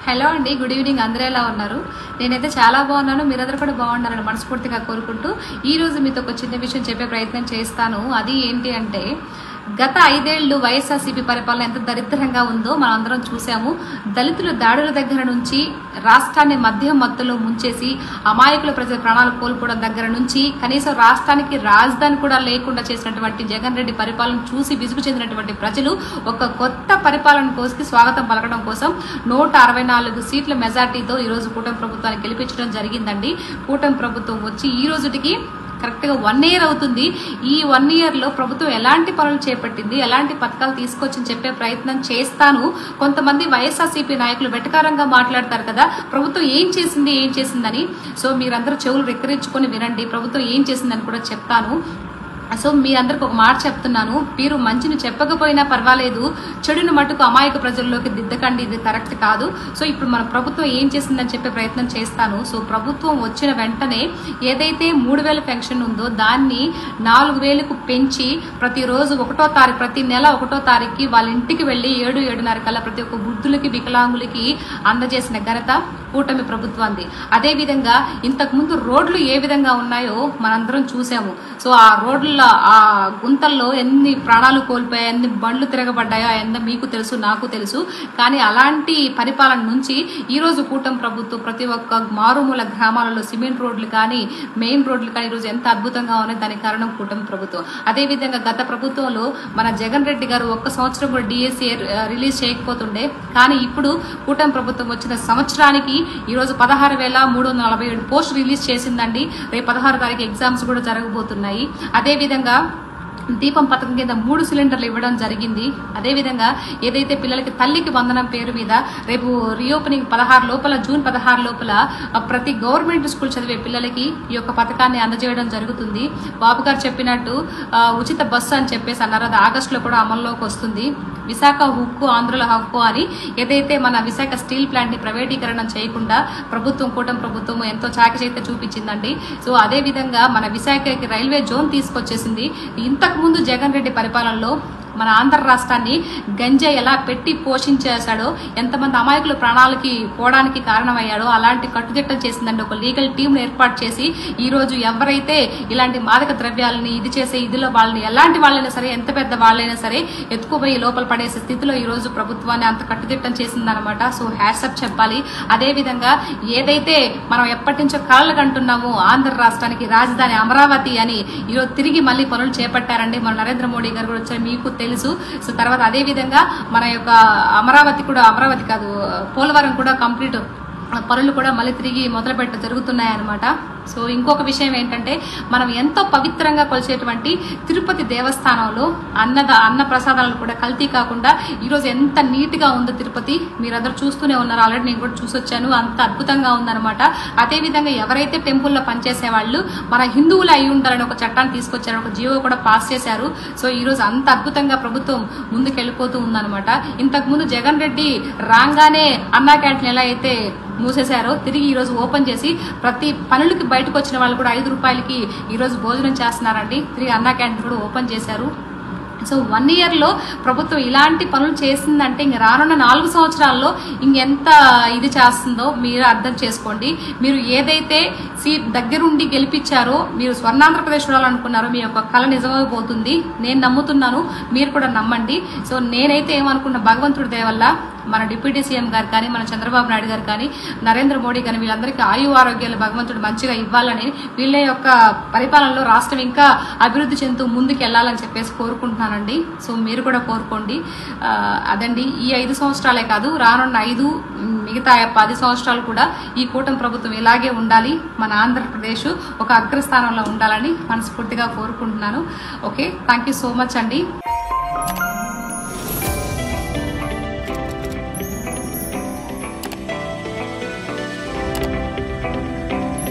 Hello అండి, good evening. అందరూ ఎలా ఉన్నారు? నేనైతే చాలా బాగున్నాను. మీరందరూ కూడా బాగున్నారని మనస్ఫూర్తిగా కోరుకుంటూ ఈ రోజు మీతో ఒక చిన్న విషయం చెప్పే ప్రయత్నం చేస్తాను. అది ఏంటి అంటే, గత 5 ఏళ్లు వైఎస్ఆర్సీపీ పరిపాలన ఎంత దరిద్రంగా ఉందో మనం అందరం చూసాము. దళితుల దాడుల దగ్గర నుంచి రాష్ట్రాన్ని మద్యం మత్తులో ముంచేసి అమాయకుల ప్రజల ప్రాణాలు కోల్పోవడం దగ్గర నుంచి కనీసం రాష్ట్రానికి రాజధాని కూడా లేకుండా చేసినటువంటి జగన్ రెడ్డి పరిపాలన చూసి విసుగు చెందినటువంటి ప్రజలు ఒక కొత్త పరిపాలన కోసం స్వాగతం పలకడం కోసం 164 సీట్ల మెజార్టీతో ఈ రోజు కూటమి ప్రభుత్వాన్ని గెలిపించడం జరిగిందండి. కూటమి ప్రభుత్వం వచ్చి ఈ రోజుటికి కరెక్ట్ గా 1 ఇయర్ అవుతుంది. ఈ 1 ఇయర్ లో ప్రభుత్వం ఎలాంటి పనులు చేపట్టింది, ఎలాంటి పథకాలు తీసుకొచ్చి చెప్పే ప్రయత్నం చేస్తాను. కొంతమంది వైఎస్ఆర్సీపీ నాయకులు వెటకారంగా మాట్లాడతారు కదా, ప్రభుత్వం ఏం చేసిందని. సో మీరందరూ చెవులు రెక్కరించుకొని వినండి, ప్రభుత్వం ఏం చేసిందని కూడా చెప్తాను. సో మీ అందరికి ఒక మాట చెప్తున్నాను, మీరు మంచిని చెప్పకపోయినా పర్వాలేదు, చెడుని మటుకు అమాయక ప్రజల్లోకి దిద్దకండి, ఇది కరెక్ట్ కాదు. సో ఇప్పుడు మన ప్రభుత్వం ఏం చేసిందని చెప్పే ప్రయత్నం చేస్తాను. సో ప్రభుత్వం వచ్చిన వెంటనే ఏదైతే 3000 పెన్షన్ ఉందో దాన్ని 4000కు పెంచి ప్రతిరోజు 1వ తారీఖు, ప్రతి నెల 1వ తారీఖుకి వాళ్ళ ఇంటికి వెళ్లి 7-7:30 కల్లా ప్రతి ఒక్క వృద్ధులకి వికలాంగులకి అందజేసిన ఘనత కూటమి ప్రభుత్వాన్ని. అదే విధంగా ఇంతకు ముందు రోడ్లు ఏ విధంగా ఉన్నాయో మనందరం చూసాము. సో ఆ రోడ్ల ఆ గుంతల్లో ఎన్ని ప్రాణాలు కోల్పోయాయి, ఎన్ని బండ్లు తిరగబడ్డాయో అన్నీ మీకు తెలుసు, నాకు తెలుసు. కానీ అలాంటి పరిపాలన నుంచి ఈ రోజు కూటమి ప్రభుత్వం ప్రతి ఒక్క మారుమూల గ్రామాలలో సిమెంట్ రోడ్లు కానీ మెయిన్ రోడ్లు కానీ ఈరోజు ఎంత అద్భుతంగా ఉన్నాయి, దానికి కారణం కూటమి ప్రభుత్వం. అదే విధంగా గత ప్రభుత్వంలో మన జగన్ రెడ్డి గారు 1 సంవత్సరం కూడా డిఎస్సీ రిలీజ్ చేయకపోతుండే, కానీ ఇప్పుడు కూటమి ప్రభుత్వం వచ్చిన సంవత్సరానికి ఈ రోజు 16,347 పోస్టులు రిలీజ్ చేసిందండి. రేపు 16వ తారీఖు ఎగ్జామ్స్ కూడా జరగబోతున్నాయి. అదే విధంగా దీపం పథకం కింద 3 సిలిండర్లు ఇవ్వడం జరిగింది. అదేవిధంగా ఏదైతే పిల్లలకి తల్లికి వందనం పేరు మీద రేపు రీఓపెనింగ్ 16 లోపల, జూన్ 16 లోపల ప్రతి గవర్నమెంట్ స్కూల్ చదివే పిల్లలకి ఈ యొక్క పథకాన్ని అందజేయడం జరుగుతుంది. బాబు గారు చెప్పినట్టు ఉచిత బస్సు అని చెప్పేసి అన్నారు, అది ఆగస్టులో కూడా అమల్లోకి వస్తుంది. విశాఖ హక్కు ఆంధ్రుల హక్కు అని ఏదైతే మన విశాఖ స్టీల్ ప్లాంట్ ని ప్రైవేటీకరణ చేయకుండా ప్రభుత్వం, కూటమి ప్రభుత్వం ఎంతో చాకచైతే చూపించిందండి. సో అదే విధంగా మన విశాఖకి రైల్వే జోన్ తీసుకొచ్చేసింది. ఇంతకు ముందు జగన్ రెడ్డి పరిపాలనలో మన ఆంధ్ర రాష్ట్రాన్ని గంజా ఎలా పెట్టి పోషించేశాడో, ఎంతమంది అమాయకులు ప్రాణాలకి పోవడానికి కారణమయ్యాడో అలాంటి కట్టుదిట్టం చేసిందండి. ఒక లీగల్ టీంను ఏర్పాటు చేసి ఈ రోజు ఎవరైతే ఇలాంటి మాదక ద్రవ్యాలని ఇది చేసే ఇదిలో వాళ్ళని, ఎలాంటి వాళ్ళైనా సరే, ఎంత పెద్ద వాళ్ళైనా సరే ఎత్తుకుపోయి లోపల పడేసే స్థితిలో ఈ రోజు ప్రభుత్వాన్ని అంత కట్టుదిట్టం చేసిందనమాట. సో హ్యాట్సప్ చెప్పాలి. అదే విధంగా ఏదైతే మనం ఎప్పటి నుంచో కలలు కంటున్నామో ఆంధ్ర రాష్ట్రానికి రాజధాని అమరావతి అని ఈరోజు తిరిగి మళ్ళీ పనులు చేపట్టారండి. మన నరేంద్ర మోడీ గారు కూడా వచ్చారు, మీకు తెలుసు. సో తర్వాత అదే విధంగా మన యొక్క అమరావతి కాదు, పోలవరం కూడా కంప్లీట్ పనులు కూడా మళ్ళీ తిరిగి మొదలుపెట్ట జరుగుతున్నాయన్నమాట. సో ఇంకొక విషయం ఏంటంటే, మనం ఎంతో పవిత్రంగా కొలిచేటువంటి తిరుపతి దేవస్థానంలో అన్న ప్రసాదాలను కూడా కల్తీ కాకుండా ఈరోజు ఎంత నీట్ గా ఉందో తిరుపతి, మీరందరూ చూస్తూనే ఉన్నారు. ఆల్రెడీ నేను కూడా చూసొచ్చాను, అంత అద్భుతంగా ఉందన్నమాట. అదే విధంగా ఎవరైతే టెంపుల్లో పనిచేసే వాళ్ళు మన హిందువులు అయి ఉండాలని ఒక చట్టాన్ని తీసుకొచ్చారు, ఒక జీవో కూడా పాస్ చేశారు. సో ఈ రోజు అంత అద్భుతంగా ప్రభుత్వం ముందుకెళ్లిపోతూ ఉందన్నమాట. ఇంతకు ముందు జగన్ రెడ్డి రాగానే అన్నా క్యాంటీన్ ఎలా అయితే మూసేశారో తిరిగి ఈ రోజు ఓపెన్ చేసి ప్రతి పనులకి బయటకు వచ్చిన వాళ్ళు కూడా 5 రూపాయలకి ఈ రోజు భోజనం చేస్తున్నారండి. తిరిగి అన్నా క్యాంటీన్ కూడా ఓపెన్ చేశారు. సో 1 ఇయర్ లో ప్రభుత్వం ఇలాంటి పనులు చేసిందంటే ఇంక రానున్న 4 సంవత్సరాల్లో ఇంకెంత ఇది చేస్తుందో మీరు అర్థం చేసుకోండి. మీరు ఏదైతే సీట్ దగ్గరుండి గెలిపించారో, మీరు స్వర్ణాంధ్రప్రదేశ్ చూడాలనుకున్నారో, మీ యొక్క కళ నిజమైపోతుంది. నేను నమ్ముతున్నాను, మీరు కూడా నమ్మండి. సో నేనైతే ఏమనుకున్నా, భగవంతుడి దయ వల్ల మన డిప్యూటీ సీఎం గారు కానీ, మన చంద్రబాబు నాయుడు గారు కానీ, నరేంద్ర మోడీ కానీ వీళ్ళందరికీ ఆరోగ్యాలు భగవంతుడు మంచిగా ఇవ్వాలని, వీళ్ళ యొక్క పరిపాలనలో రాష్ట్రం ఇంకా అభివృద్ధి చెందుతూ ముందుకు వెళ్లాలని చెప్పేసి కోరుకుంటున్నానండి. సో మీరు కూడా కోరుకోండి. అదండి, ఈ 5 సంవత్సరాలే కాదు, రానున్న 5 మిగతా 10 సంవత్సరాలు కూడా ఈ కూటమి ప్రభుత్వం ఇలాగే ఉండాలి, మన ఆంధ్రప్రదేశ్ ఒక అగ్రస్థానంలో ఉండాలని మనస్ఫూర్తిగా కోరుకుంటున్నాను. Okay, thank you so much అండి.